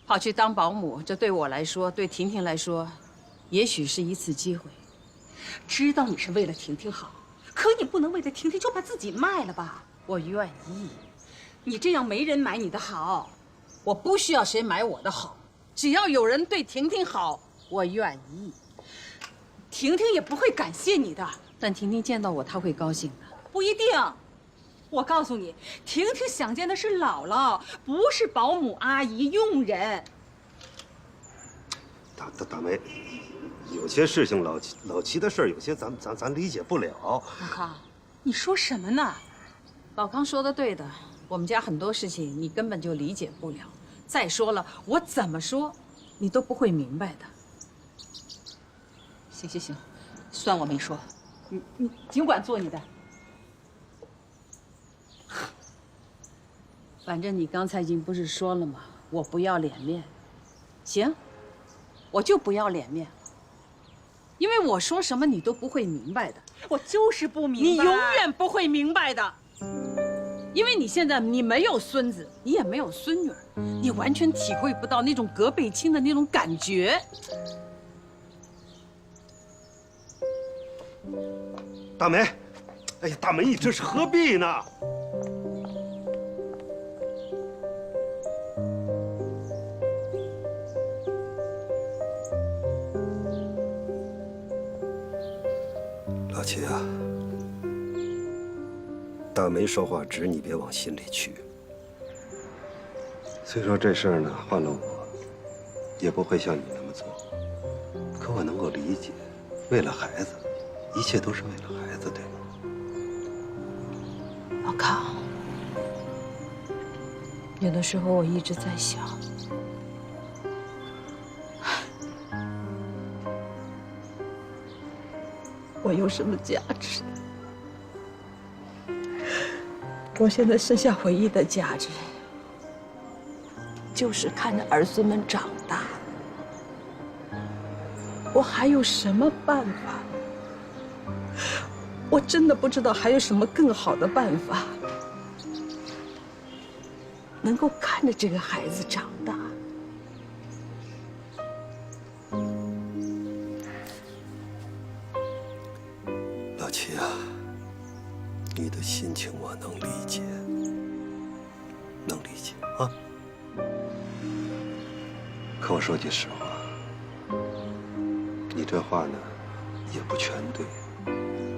跑去当保姆，这对我来说，对婷婷来说，也许是一次机会。知道你是为了婷婷好，可你不能为了婷婷就把自己卖了吧？我愿意。你这样没人买你的好。我不需要谁买我的好，只要有人对婷婷好，我愿意。婷婷也不会感谢你的，但婷婷见到我，她会高兴的。不一定。我告诉你，婷婷想见的是姥姥，不是保姆、阿姨、佣人。大梅，有些事情老齐的事儿，有些咱理解不了。老康，你说什么呢？老康说的对的，我们家很多事情你根本就理解不了。再说了，我怎么说，你都不会明白的。行，算我没说。你尽管做你的。反正你刚才已经不是说了吗？我不要脸面。行，我就不要脸面了，因为我说什么你都不会明白的。我就是不明白。你永远不会明白的，因为你现在你没有孙子，你也没有孙女儿，你完全体会不到那种隔辈亲的那种感觉。大梅，哎呀，大梅，你这是何必呢？老齐啊，大梅说话直，你别往心里去。虽说这事儿呢，换了我，也不会像你那么做，可我能够理解，为了孩子，一切都是为了孩子，对吗？老康，有的时候我一直在想，我有什么价值？我现在剩下唯一的价值，就是看着儿孙们长大。我还有什么办法？我真的不知道还有什么更好的办法，能够看着这个孩子长大。老齐啊，你的心情我能理解，能理解啊。可我说句实话，你这话呢，也不全对。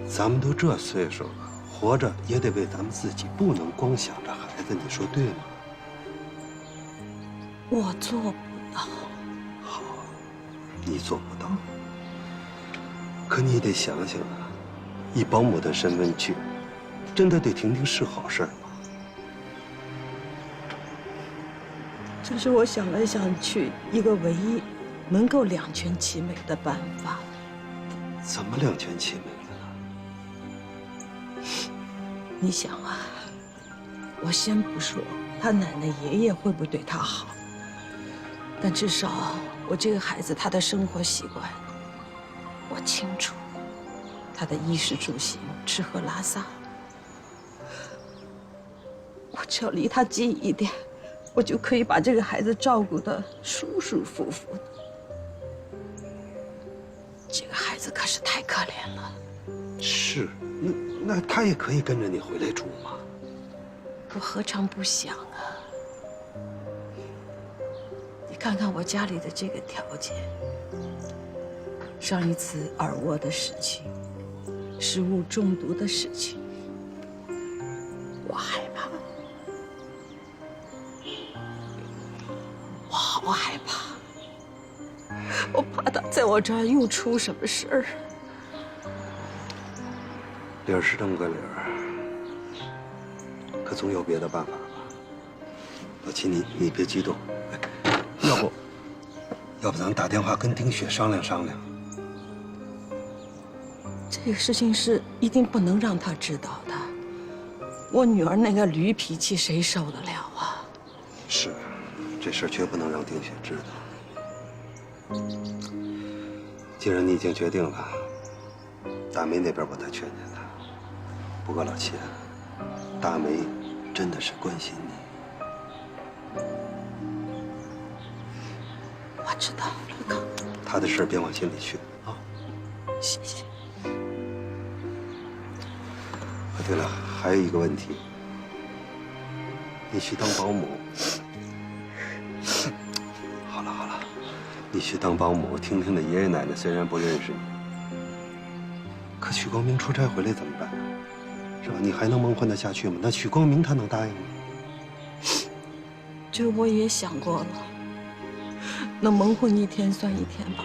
咱们都这岁数了，活着也得为咱们自己，不能光想着孩子，你说对吗？我做不到。好，你做不到，可你得想想啊，以保姆的身份去，真的对婷婷是好事吗？这是我想来想去一个唯一能够两全其美的办法。怎么两全其美了呢？你想啊，我先不说他奶奶爷爷会不会对他好，但至少我这个孩子他的生活习惯，我清楚，他的衣食住行、吃喝拉撒，我只要离他近一点，我就可以把这个孩子照顾得舒舒服服的。这个孩子可是太可怜了。是，那他也可以跟着你回来住吗？我何尝不想啊！你看看我家里的这个条件，上一次耳蜗的事情，食物中毒的事情，我害怕，我好害怕，我怕他在我这儿又出什么事儿。理儿是这么个理儿，可总有别的办法吧？老齐，你别激动，要不咱打电话跟丁雪商量商量。这个事情是一定不能让他知道的。我女儿那个驴脾气，谁受得了啊？是，这事儿绝不能让丁雪知道。既然你已经决定了，大梅那边我再劝劝她。不过老齐，大梅真的是关心你。我知道了，哥。他的事别往心里去啊。谢谢。啊，对了，还有一个问题，你去当保姆。好了好了，你去当保姆，婷婷的爷爷奶奶虽然不认识你，可曲光明出差回来怎么办？是吧？你还能蒙混得下去吗？那曲光明他能答应吗？这我也想过了，能蒙混一天算一天吧。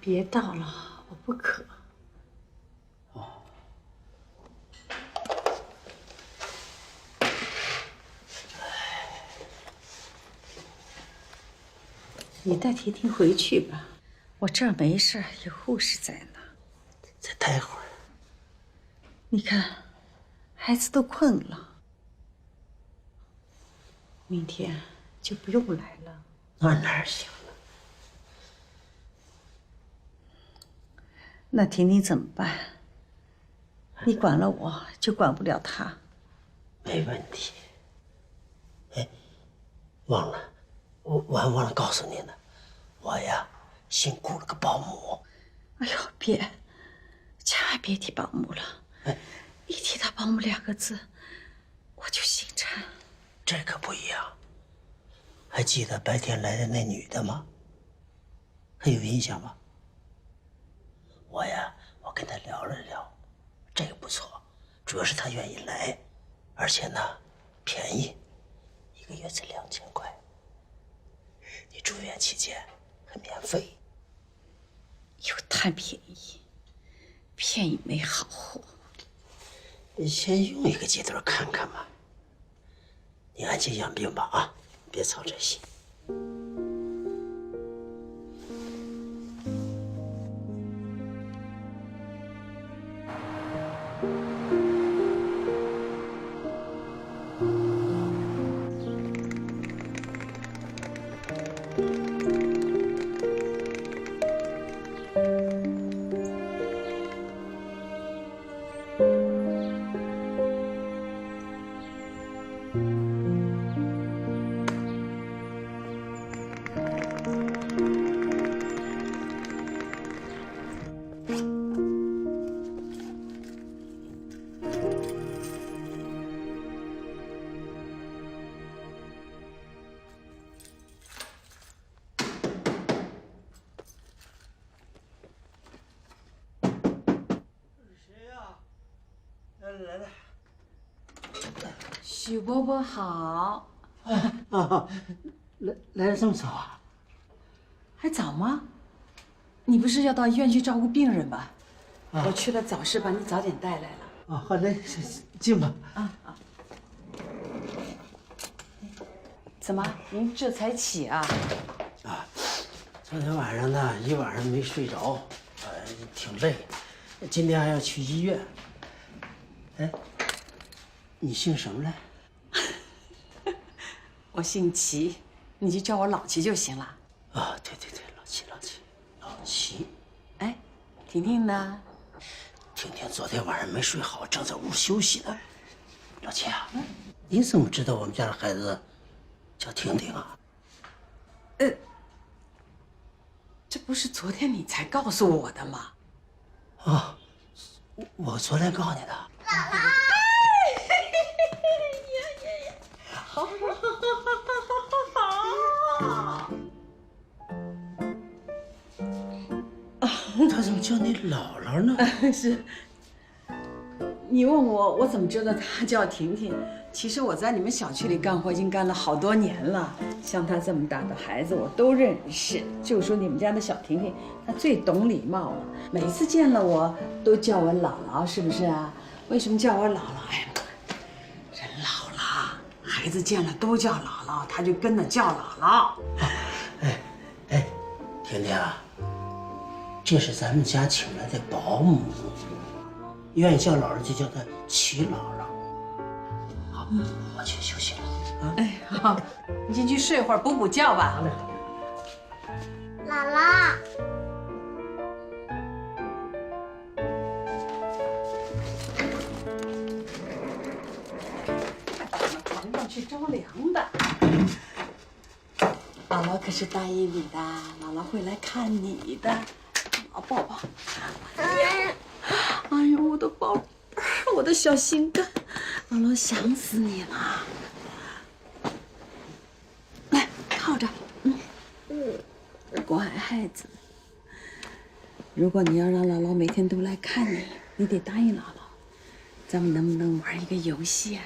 别倒了，我不渴。你带婷婷回去吧，我这儿没事，有护士在呢。再待会儿。你看，孩子都困了，明天就不用来了。哪行了？那婷婷怎么办？你管了我，就管不了她。没问题。哎，忘了，我还忘了告诉你呢，我呀新雇了个保姆。哎呦，千万别提保姆了。哎，一提到保姆2个字，我就心颤。这可不一样。还记得白天来的那女的吗？还有印象吗？我跟她聊了聊，这个不错，主要是她愿意来，而且呢，便宜，1个月才2000块。你住院期间还免费。又贪便宜，便宜没好货。你先用1个阶段看看嘛。你安静养病吧啊，别操这心。来，许伯伯好。来得这么早啊？还早吗？你不是要到医院去照顾病人吧？我去了早市，把你早点带来了。好嘞，进吧。怎么，您这才起啊？昨天晚上呢，一晚上没睡着，挺累。今天还要去医院。哎，你姓什么来？我姓齐，你就叫我老齐就行了。对，老齐。哎，婷婷呢？婷婷昨天晚上没睡好，正在屋休息呢。老齐啊，你怎么知道我们家的孩子叫婷婷啊？这不是昨天你才告诉我的吗？我昨天告诉你的。好，他怎么叫你姥姥呢？是。你问我怎么知道她叫婷婷？其实我在你们小区里干活已经干了好多年了，像她这么大的孩子我都认识。就说你们家的小婷婷，她最懂礼貌了，每次见了我都叫我姥姥，是不是啊？为什么叫我姥姥？哎，人老了，孩子见了都叫姥姥，她就跟着叫姥姥。哎，婷婷啊，这是咱们家请来的保姆，愿意叫姥姥就叫她齐姥姥。好，我去休息了啊。哎，好，你先去睡会儿，补补觉吧。好嘞。姥姥，快把床上去。去着凉的。姥姥可是答应你的，姥姥会来看你的。姥抱抱。哎呦，我的宝贝儿，我的小心肝，姥姥想死你了。来，靠着。乖孩子。如果你要让姥姥每天都来看你，你得答应姥姥。咱们能不能玩一个游戏啊？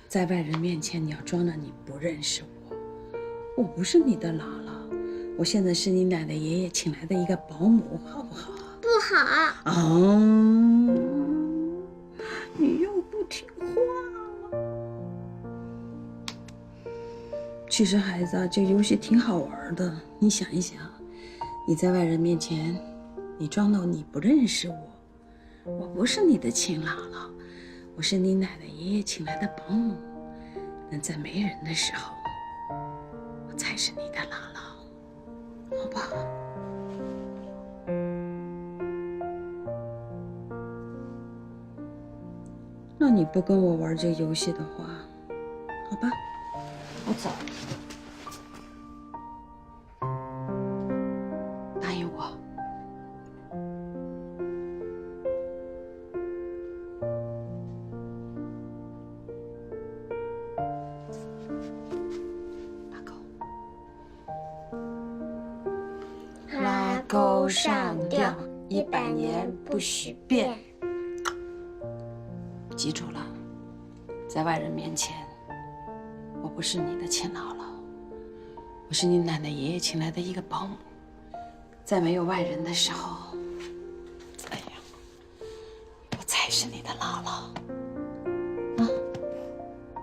在外人面前你要装着你不认识我，我不是你的姥姥，我现在是你奶奶爷爷请来的一个保姆，好不好？不好。哦，你又不听话了。其实孩子啊，这游戏挺好玩的。你想一想，你在外人面前，你装作你不认识我，我不是你的亲姥姥，我是你奶奶爷爷请来的保姆。那在没人的时候，我才是你的姥姥，好不好？那你不跟我玩这游戏的话，好吧，我走。答应我。拉钩上吊，100年不许变。记住了，在外人面前，我不是你的亲姥姥，我是你奶奶爷爷请来的一个保姆。在没有外人的时候，哎呀，我才是你的姥姥。